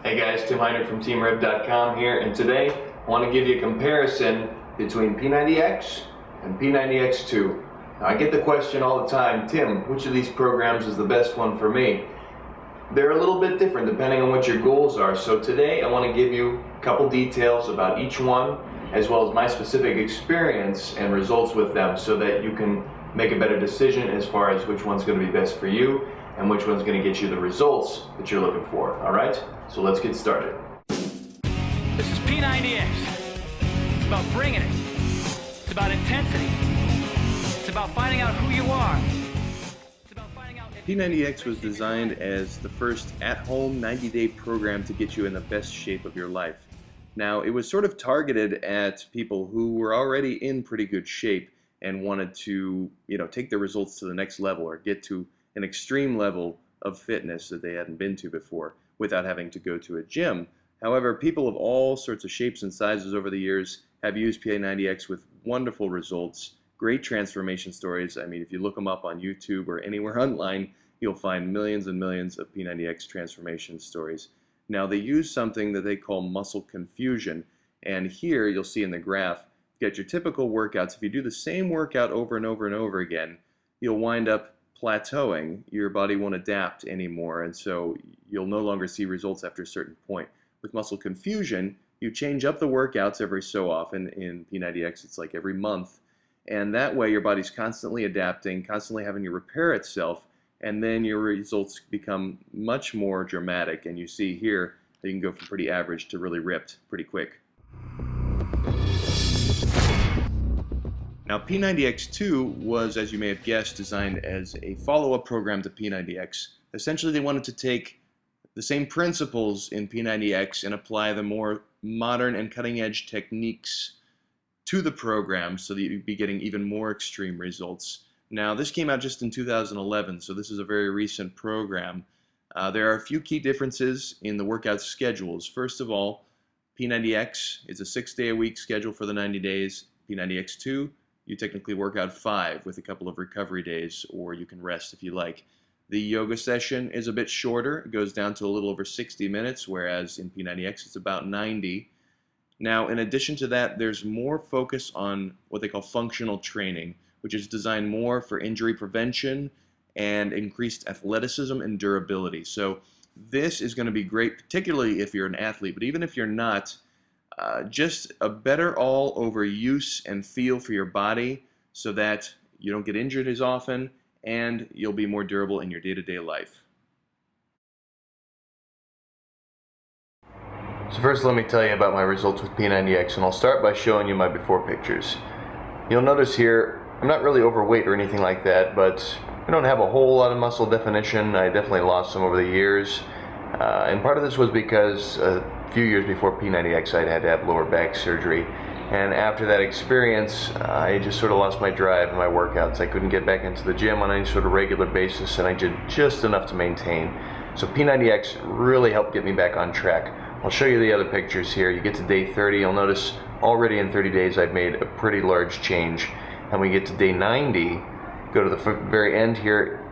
Hey guys, Tim Heinrich from TeamRev.com here, and today I want to give you a comparison between P90X and P90X2. Now, I get the question all the time, Tim, which of these programs is the best one for me? They're a little bit different depending on what your goals are, so today I want to give you a couple details about each one, as well as my specific experience and results with them, so that you can make a better decision as far as which one's going to be best for you and which one's going to get you the results that you're looking for. Alright, so let's get started. This is P90X. It's about bringing it. It's about intensity. It's about finding out who you are. It's about finding out P90X was designed as the first at-home 90-day program to get you in the best shape of your life. Now, it was sort of targeted at people who were already in pretty good shape and wanted to, take their results to the next level or get to an extreme level of fitness that they hadn't been to before without having to go to a gym. However, people of all sorts of shapes and sizes over the years have used P90X with wonderful results, great transformation stories. I mean, if you look them up on YouTube or anywhere online, you'll find millions and millions of P90X transformation stories. Now, they use something that they call muscle confusion, and here you'll see in the graph, get your typical workouts. If you do the same workout over and over and over again, you'll wind up plateauing. Your body won't adapt anymore, and so you'll no longer see results after a certain point. With muscle confusion, you change up the workouts every so often. In P90X, it's like every month, and that way your body's constantly adapting, constantly having to repair itself, and then your results become much more dramatic. And you see here that you can go from pretty average to really ripped pretty quick. Now, P90X2 was, as you may have guessed, designed as a follow-up program to P90X. Essentially, they wanted to take the same principles in P90X and apply the more modern and cutting-edge techniques to the program so that you'd be getting even more extreme results. Now, this came out just in 2011, so this is a very recent program. There are a few key differences in the workout schedules. First of all, P90X is a 6-day-a-week schedule for the 90 days. P90X2, you technically work out 5 with a couple of recovery days, or you can rest if you like. The yoga session is a bit shorter. It goes down to a little over 60 minutes, whereas in P90X it's about 90. Now, in addition to that, there's more focus on what they call functional training, which is designed more for injury prevention and increased athleticism and durability. So this is going to be great, particularly if you're an athlete, but even if you're not, just a better all-over use and feel for your body so that you don't get injured as often and you'll be more durable in your day-to-day life. So first let me tell you about my results with P90X, and I'll start by showing you my before pictures. You'll notice here I'm not really overweight or anything like that, but I don't have a whole lot of muscle definition. I definitely lost some over the years. And part of this was because a few years before P90X I'd had to have lower back surgery, and after that experience I just sort of lost my drive in my workouts. I couldn't get back into the gym on any sort of regular basis, and I did just enough to maintain. So P90X really helped get me back on track. I'll show you the other pictures here. You get to day 30, you'll notice already in 30 days I've made a pretty large change. And we get to day 90, go to the very end here,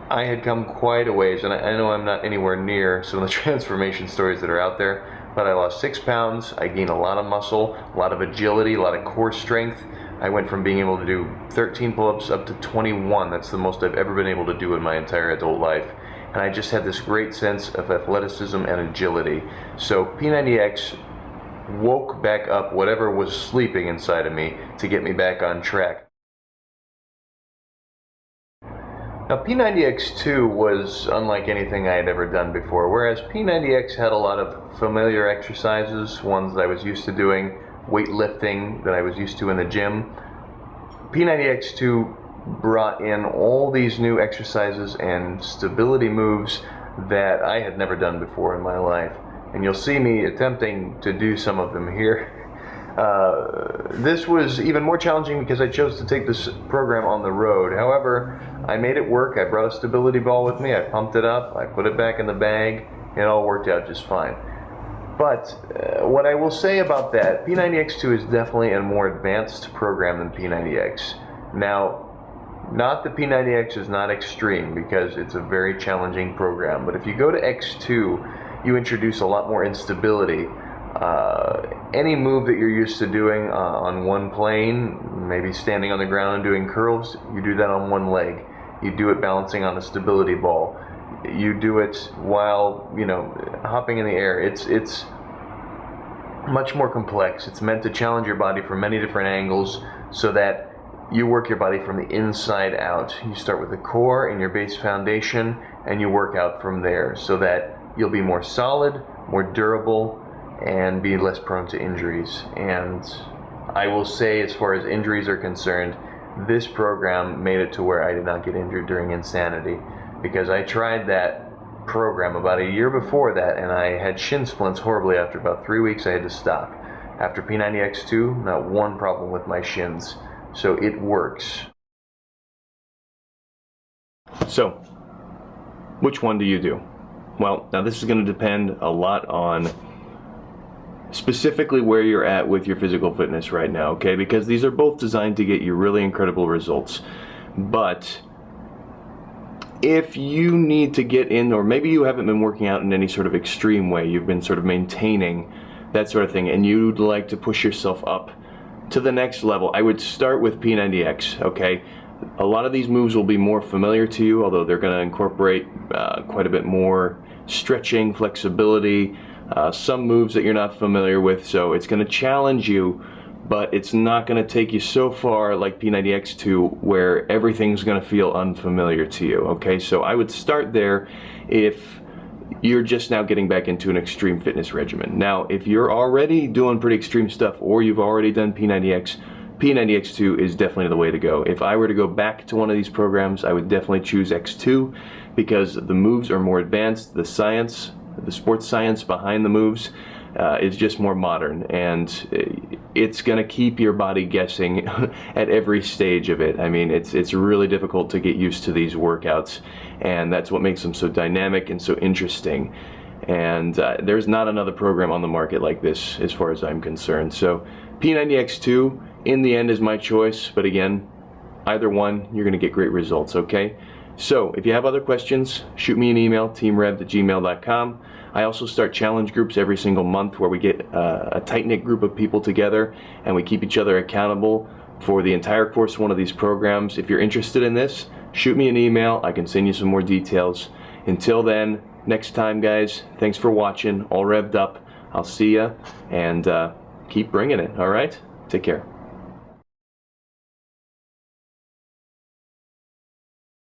I had come quite a ways, and I know I'm not anywhere near some of the transformation stories that are out there, but I lost 6 pounds, I gained a lot of muscle, a lot of agility, a lot of core strength. I went from being able to do 13 pull-ups up to 21. That's the most I've ever been able to do in my entire adult life. And I just had this great sense of athleticism and agility. So P90X woke back up whatever was sleeping inside of me to get me back on track. Now, P90X2 was unlike anything I had ever done before, whereas P90X had a lot of familiar exercises, ones that I was used to doing, weightlifting that I was used to in the gym. P90X2 brought in all these new exercises and stability moves that I had never done before in my life. And you'll see me attempting to do some of them here. This was even more challenging because I chose to take this program on the road. However, I made it work. I brought a stability ball with me. I pumped it up. I put it back in the bag. It all worked out just fine. But what I will say about that, P90X2 is definitely a more advanced program than P90X. Now, not that P90X is not extreme, because it's a very challenging program, but if you go to X2, you introduce a lot more instability. Any move that you're used to doing on one plane, maybe standing on the ground and doing curls, you do that on one leg. You do it balancing on a stability ball. You do it while, you know, hopping in the air. It's much more complex. It's meant to challenge your body from many different angles so that you work your body from the inside out. You start with the core and your base foundation, and you work out from there so that you'll be more solid, more durable, and be less prone to injuries. And I will say, as far as injuries are concerned, this program made it to where I did not get injured during Insanity, because I tried that program about a year before that and I had shin splints horribly. After about 3 weeks I had to stop. After P90X2, not one problem with my shins. So it works. So, which one do you do? Well, now this is going to depend a lot on specifically where you're at with your physical fitness right now, okay? Because these are both designed to get you really incredible results. But if you need to get in, or maybe you haven't been working out in any sort of extreme way, you've been sort of maintaining that sort of thing, and you'd like to push yourself up to the next level, I would start with P90X, okay? A lot of these moves will be more familiar to you, although they're going to incorporate quite a bit more stretching, flexibility, some moves that you're not familiar with, so it's going to challenge you, but it's not going to take you so far like P90X2 where everything's going to feel unfamiliar to you, okay? So I would start there if you're just now getting back into an extreme fitness regimen. Now, if you're already doing pretty extreme stuff, or you've already done P90X, P90X2 is definitely the way to go. If I were to go back to one of these programs, I would definitely choose X2 because the moves are more advanced, the science, the sports science behind the moves is just more modern, and it's going to keep your body guessing at every stage of it. I mean, it's really difficult to get used to these workouts, and that's what makes them so dynamic and so interesting. And there's not another program on the market like this as far as I'm concerned. So P90X2 in the end is my choice, but again, either one, you're going to get great results, okay? So if you have other questions, shoot me an email, teamrev@gmail.com. I also start challenge groups every single month where we get a tight-knit group of people together and we keep each other accountable for the entire course of one of these programs. If you're interested in this, shoot me an email. I can send you some more details. Until then, next time, guys, thanks for watching. All revved up. I'll see ya, and keep bringing it, all right? Take care.